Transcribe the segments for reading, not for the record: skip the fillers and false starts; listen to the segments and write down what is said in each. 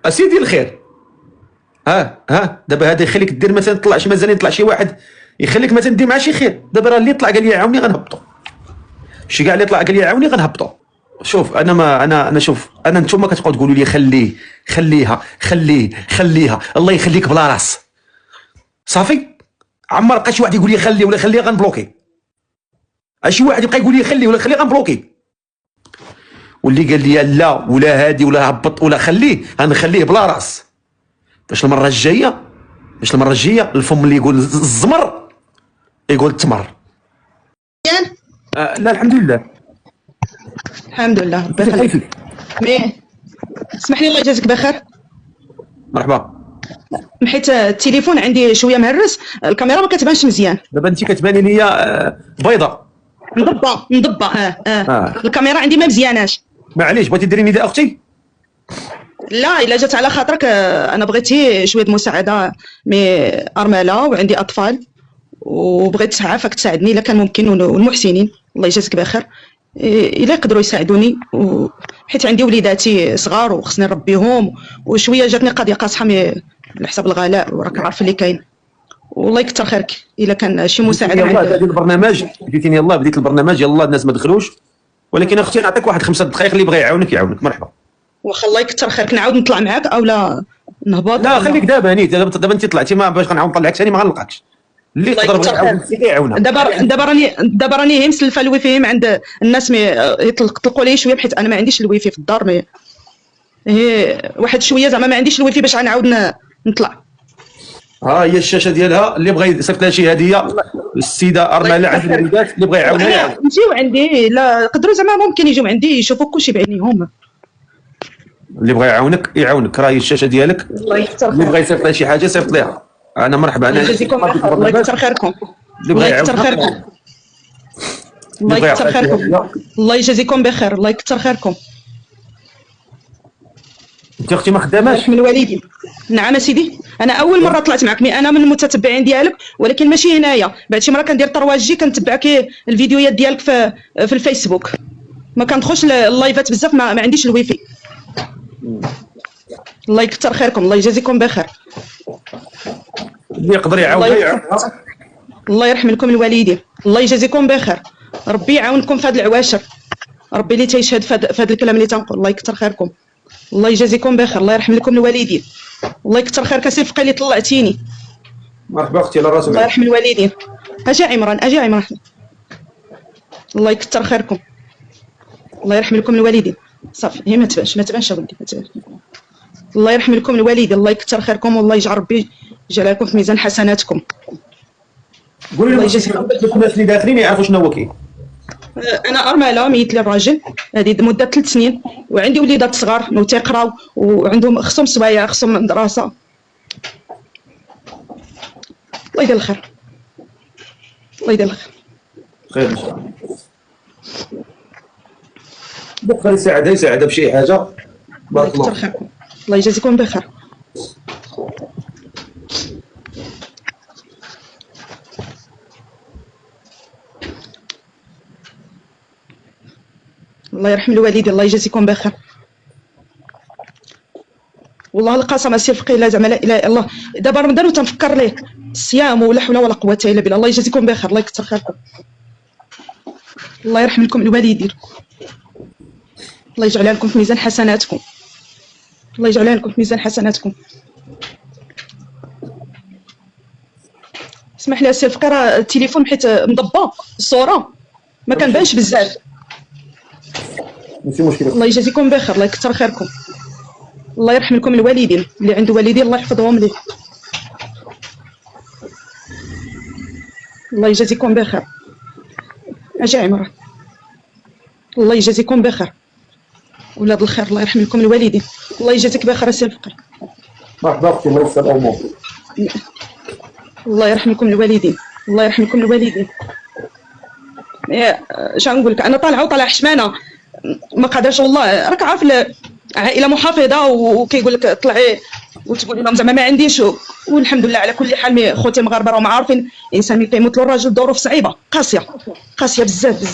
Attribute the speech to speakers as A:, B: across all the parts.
A: اسيدي الخير. ها دابا هذا يخليك دير مثلا طلع شي مازال يطلع شي واحد يخليك مثلا دير معاه شي خير. دابا راه اللي طلع قال لي عاوني غنهبطوا، شي كاع اللي طلع قال لي عاوني غنهبطوا. شوف انا ما انا شوف انا نتوما كتبقاو تقولوا لي خليها الله يخليك بلا راس صافي. عمر بقى شي واحد يقول لي خلي ولا خليها غنبلوكي. شي واحد يبقى يقول لي خلي ولا خليها غنبلوكي. واللي قال لي لا ولا هادي ولا هبط ولا خليه غنخليه بلا راس. باش المره الجايه الفم اللي يقول الزمر يقول التمر. لا الحمد لله
B: بخير. اسمح لي الله يجازيك بخير.
A: مرحبا.
B: حيت التليفون عندي شويه مهرس، الكاميرا ما كتبانش مزيان.
A: دابا انت كتباني ليا بيضاء
B: مضبه. الكاميرا عندي ما مزياناش.
A: معليش بغيتي ديري نداء اختي؟
B: لا الا جات على خاطرك انا بغيت شويه المساعده، مي ارمله وعندي اطفال وبغيت عافاك تساعدني الا كان ممكن، والمحسنين الله يجازيك بخير الا يقدروا يساعدوني، حيت عندي وليداتي صغار وخصني نربيهم، وشويه جاتني قضيه قاصحه على حساب الغلاء وراك عارف اللي كاين. والله يكثر خيرك الا كان شي مساعده.
A: يلاه بديت البرنامج، قلتيني يلاه بديت البرنامج، يلاه الناس ما دخلوش، ولكن اختي نعطيك واحد 5 دقائق اللي بغى يعاونك. مرحبا.
B: واخا الله يكثر خيرك نعاود نطلع معاك او لا نهبط؟
A: لا خليك دابا نيت، دابا انت طلعتي، ما باش غنعاود نطلعك ثاني ما غنلقاكش. اللي تقدر يعاونك.
B: دابا راني هي مسلفه الويفي من عند الناس، يطلقوا لي شويه بحيث انا ما عنديش الويفي في الدار، هي واحد شويه زعما ما عنديش الويفي باش غنعاود نطلع.
A: ها هي الشاشه ديالها، اللي بغى يصيفط لها شي هديه السيده ارمله عند الوليدات اللي بغى يعاونها
B: يجيو عندي، لا يقدروا زعما ممكن يجيو عندي يشوفوا كلشي بعينيهم.
A: اللي بغى يعاونك راه هي الشاشه ديالك. اللي بغى يصيفط لها شي حاجه صيفط لها. انا مرحبا. انا
B: الله يكثر خيركم. الله يكثر خيركم. الله يجازيكم بخير. الله يكثر خيركم.
A: انت اختي ما خداماش
B: من والدي؟ نعم سيدي، انا اول مره طلعت معك، انا من المتتبعين ديالك، ولكن ماشي هنايا، بعد شي مره كندير طرواجي كنتبعك الفيديوهات ديالك في الفيسبوك، ما كندخلش اللايفات بزاف، ما عنديش الويفي. الله يكثر خيركم. الله يجازيكم بخير.
A: اللي يقدر يعاون
B: الله يرحم لكم الوالدين. الله يجازيكم بخير. ربي يعاونكم في هذا العواشر، ربي اللي تيشهد في هذا الكلام اللي تنقول. الله يكثر خيركم. الله يجازيكم بخير. الله يرحم لكم الوالدين. الله يكثر خيرك سي فقي اللي طلعتيني.
A: مرحبا اختي على راسك.
B: الله يرحم الوالدين. اجي عمران. الله يكثر خيركم. الله يرحم لكم الوالدين. صافي هي ما تبانش ولدي، ما تبانش. الله يرحم لكم الوالدين. الله يكثر خيركم، والله يجعل ربي يجعل لكم في ميزان حسناتكم.
A: قولي لهم الناس اللي داخلين يعرفوا شنو هو كاين.
B: انا ارمله ميت لي الراجل هذه مده 3 سنين، وعندي وليدات صغار تيقراو وعندهم خصهم سوايع، خصهم مدرسه. الله يدير الخير.
A: خير ان شاء الله. بغى يساعدها بشي حاجه. بارك الله
B: فيكم. الله يجازيكم بخير. الله يرحم الوالدين. الله يجازيكم بخير. والله القسم السي فقيه لا زعما لا اله الا الله، دابا رمضان وتنفكر ليه الصيام ولا حول ولا قوه الا بالله. الله يجازيكم بخير. الله يكثر خيركم. الله يرحم لكم الوالدين. الله يجعلها لكم في ميزان حسناتكم. الله يجعلها لكم في ميزان حسناتكم. اسمح لي السي فقيه، راه التليفون حيت مضبه الصوره ما كنبانش بزاف.
A: ماشي مشكل.
B: الله يجازيكم بخير. الله يكثر خيركم. الله يرحم لكم الوالدين، اللي عنده والدين الله يحفظهم ليه. الله يجازيكم بخير. اجي عمران. الله يجازيكم بخير ولاد الخير. الله يرحم لكم الوالدين. الله يجازيك بخير السي الفقيه.
A: مرحبا اختي. الله يسر الامور.
B: الله يرحم لكم الوالدين. الله يرحم لكم الوالدين. شنو نقول لك، انا طالعه حشمانه ما قادرش والله، راك عارف عائله محافظه وكيقول لك طلعي وتقول لهم زعما ما عنديش، والحمد لله على كل حال. خوتي المغاربه راهم عارفين الانسان ملي كيموت له الراجل ظروف صعيبه قاسيه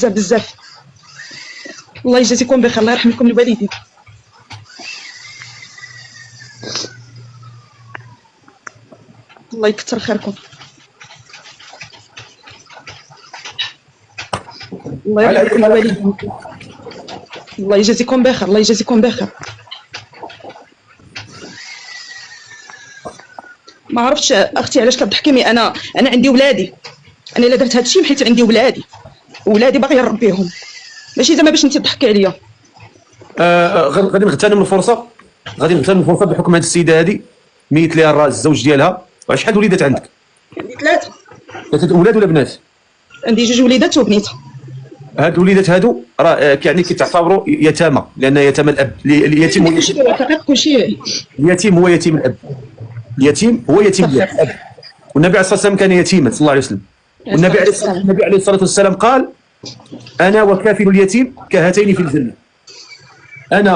B: بزاف. الله يجازيكم بخير. الله يرحم لكم الوالدين. الله يكثر خيركم. الله يرحم الوالدين. الله يجازيكم بخير، الله يجازيكم بخير. ما عرفتش اختي علاش كتضحكي، مي انا عندي ولادي. انا الا درت هادشي حيت عندي ولادي باغيه نربيهم، ماشي زعما باش انت تضحكي عليا.
A: غادي نغتنم الفرصه بحكم هذه السيده هذه ميت ليها الزوج ديالها. شحال وليدات عندك؟
B: عندي ثلاثه
A: اولاد ولا بنات؟
B: عندي 2 وليدات وبنيته.
A: هاد الوليدات هادو راه يعني كيتعتبروا يتامى، لان يتامى الاب. اليتيم هو
B: كلشي.
A: اليتيم هو يتيم الاب. اليتيم هو يتيم الاب. والنبي عليه الصلاه والسلام كان يتيما صلى الله عليه وسلم. والنبي عليه الصلاه والسلام قال: انا وكافل اليتيم كهاتين في الجنه. النبي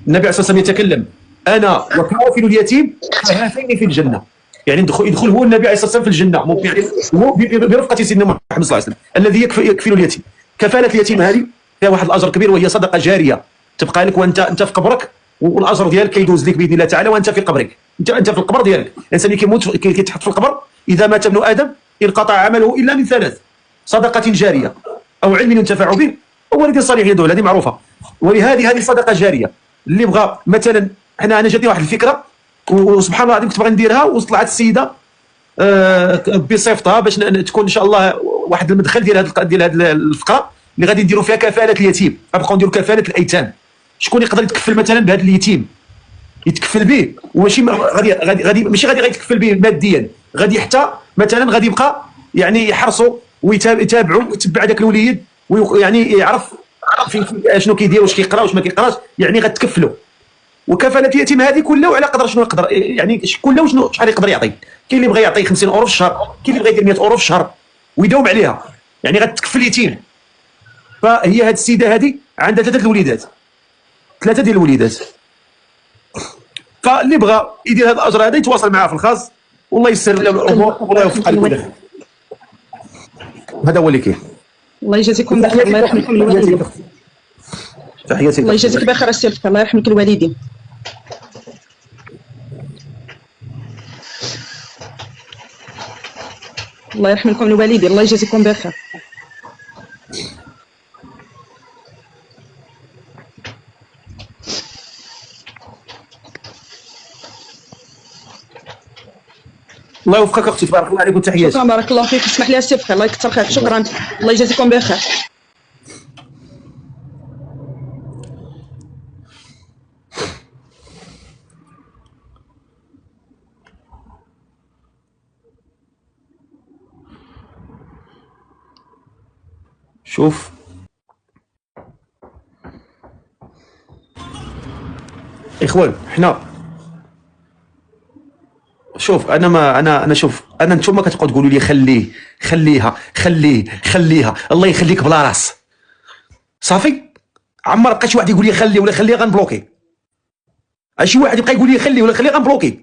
A: عليه الصلاه والسلام يتكلم: انا وكافل اليتيم كهاتين في الجنه. يعني يدخل هو النبي عليه الصلاه والسلام في الجنه، يعني هو برفقه سيدنا محمد صلى الله عليه وسلم الذي يكفل اليتيم. كفاله اليتيم هذه فيها واحد الاجر كبير، وهي صدقه جاريه تبقى لك وانت في قبرك، والاجر ديالك كيدوز لك باذن الله تعالى وانت في قبرك. انت في القبر ديالك. الانسان اللي كيموت كيتحط في القبر، اذا مات ابن ادم انقطع عمله الا من 3: صدقه جاريه، او علم ينتفع به، او والد صالح يدعو. هذه معروفه. هذه صدقه جاريه. اللي بغى مثلا، انا جاتني واحد الفكره وسبحان الله العظيم كنت باغي نديرها، وطلعت السيده بصفتها باش تكون ان شاء الله واحد المدخل ديال هذه الفقره اللي غادي نديروا فيها كفاله اليتيم. غنبقاو نديروا كفاله الايتام. شكون يقدر يتكفل مثلا بهذا اليتيم، يتكفل به، وماشي غادي ماشي غادي يتكفل به ماديا، غادي حتى مثلا غادي يبقى يعني يحرصوا ويتابعوا ويتبع هذاك الوليد، ويعني يعرف شنو كيدير، واش كيقرا واش ما كيقراش، يعني غتكفلوا. وكفاله اليتيم هذه كله على قدر شنو يقدر، يعني كله شحال يقدر يعطي. كاين اللي بغى يعطي 50 اورو في الشهر، كاين اللي بغى يدير 100 اورو في الشهر ويداوم عليها، يعني غتكفل اليتيم. فهي هذه السيده هذه عندها 3 ديال الوليدات. فاللي بغى يدير هذا الاجر هذا يتواصل معها في الخاص، والله يسر له الامور والله يوفقها لكل خير. هذا هو اللي كاين.
B: الله يجازيكم بخير، الله يرحمكم الوالدين.
A: تحياتي.
B: الله يجازيك بخير السي الفقيه، الله يرحمك الوالدين. الله يرحم لكم الوالدين، الله يجازيكم بخير.
A: الله يوفقك اختي، تبارك الله عليك وتحياتي.
B: شكرا، بارك الله فيك. اسمح لي السي الفقيه، الله يكثر خيرك. شكرا، الله يجازيكم بخير.
A: شوف اخوان، حنا شوف انا شوف، نتوما كتبقاو تقولوا لي خليها الله يخليك بلا راس. صافي، عمر بقى شي واحد يقول لي خليه ولا خليه غنبلوكي. شي واحد يبقى يقول لي خليه ولا خليه غنبلوكي.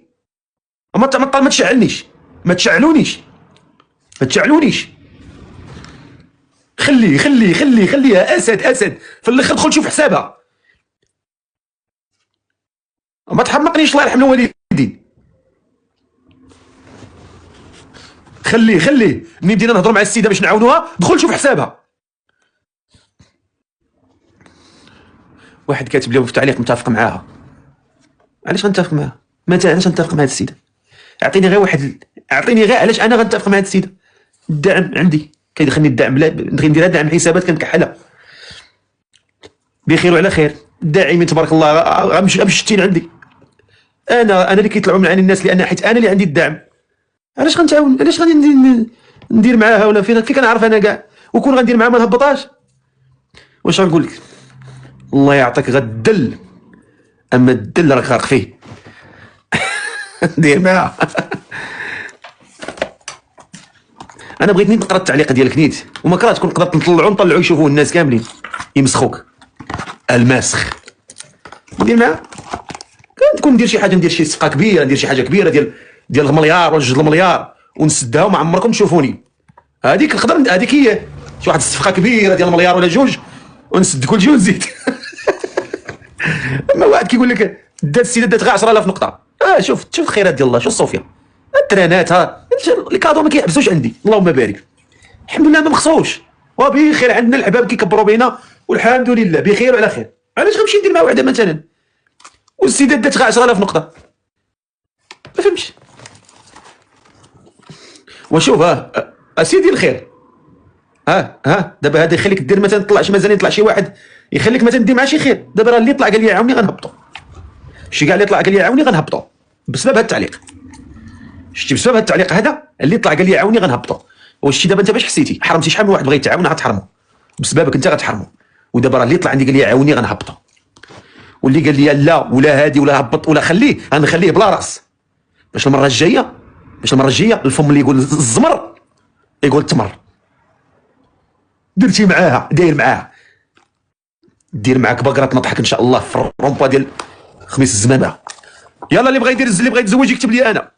A: ما تشعلنيش، ما تشعلونيش. خليها اسد في الاخر دخل شوف حسابها. ما تحمقنيش الله يرحم الوالدين. خليه ملي بدينا نهضروا مع السيده باش نعاونوها دخل شوف حسابها. واحد كاتب لي في التعليق متفق معاها. علاش غنتفق معاها؟ علاش غنتفق مع هذه السيده؟ اعطيني غير علاش انا غنتفق مع هذه السيده. الدعم عندي كيدخلني الدعم، بلا نبغي ندير دعم حسابات كنكحلها بخير وعلى خير. الداعمين تبارك الله غمشتين عندي. انا اللي كيطلعوا معاني الناس، لان حيت انا اللي عندي الدعم. علاش غنتعاون؟ علاش غادي ندير معاها ولا فين كنعرف انا كاع وكون غندير معاها ما نهبطاش؟ واش غنقول لك؟ الله يعطيك غدل، اما الدل راك غارق فيه. دير معاها. انا بغيت نقرا التعليق ديالك نيت، وما كرهت تكون قدرت نطلعوا يشوفوه الناس كاملين يمسخوك. الماسخ ندير معاها، كنت ندير شي حاجه، ندير شي صفقه كبيره، ندير شي حاجه كبيره ديال المليار ولا 2 المليار ونسدها وما عمركم تشوفوني. هذيك نقدر، هذيك هي شي واحد الصفقه كبيره ديال المليار ولا 2 ونسد كل شيء ونزيد. اما واحد كيقول لك دات السيده دات غير 10000 نقطه. شوف الخيرات ديال الله، شوف صوفيا الترانات، الكادو ما كيحبسوش عندي، اللهم بارك. الحمد لله ما مخصوش وبخير، عندنا الحباب كيكبروا بينا والحمد لله بخير وعلى خير. علاش غنمشي ندير مع وحده مثلا والسيده دات غير 10000 نقطه؟ ما فهمتش. وشوف اسيدي الخير، دابا هذا يخليك دير مثلا، طلع شي مثلا، يطلع شي واحد يخليك مثلا دير معاه شي خير. دابا راه اللي يطلع قال لي عاوني غنهبطو، شي كاع اللي يطلع قال لي عاوني غنهبطو بسبب هذا التعليق. شتي بسبب هذا التعليق هذا اللي طلع قال لي عاوني غنهبطو. واش دابا انت باش حسيتي حرمتي شحال من واحد بغى يتعاون غتحرمو بسببك انت، غتحرمو. ودابا راه اللي طلع عندي قال لي عاوني غنهبطو، واللي قال لي لا ولا هادي ولا هبط ولا خليه، غنخليه بلا راس. باش المره الجايه الفم اللي يقول الزمر يقول التمر. درتي معاها دير معاك بقره نضحك ان شاء الله في الرومبا ديال خميس الزمامه. يلا اللي بغى يدير اللي بغى يتزوج يكتب لي انا.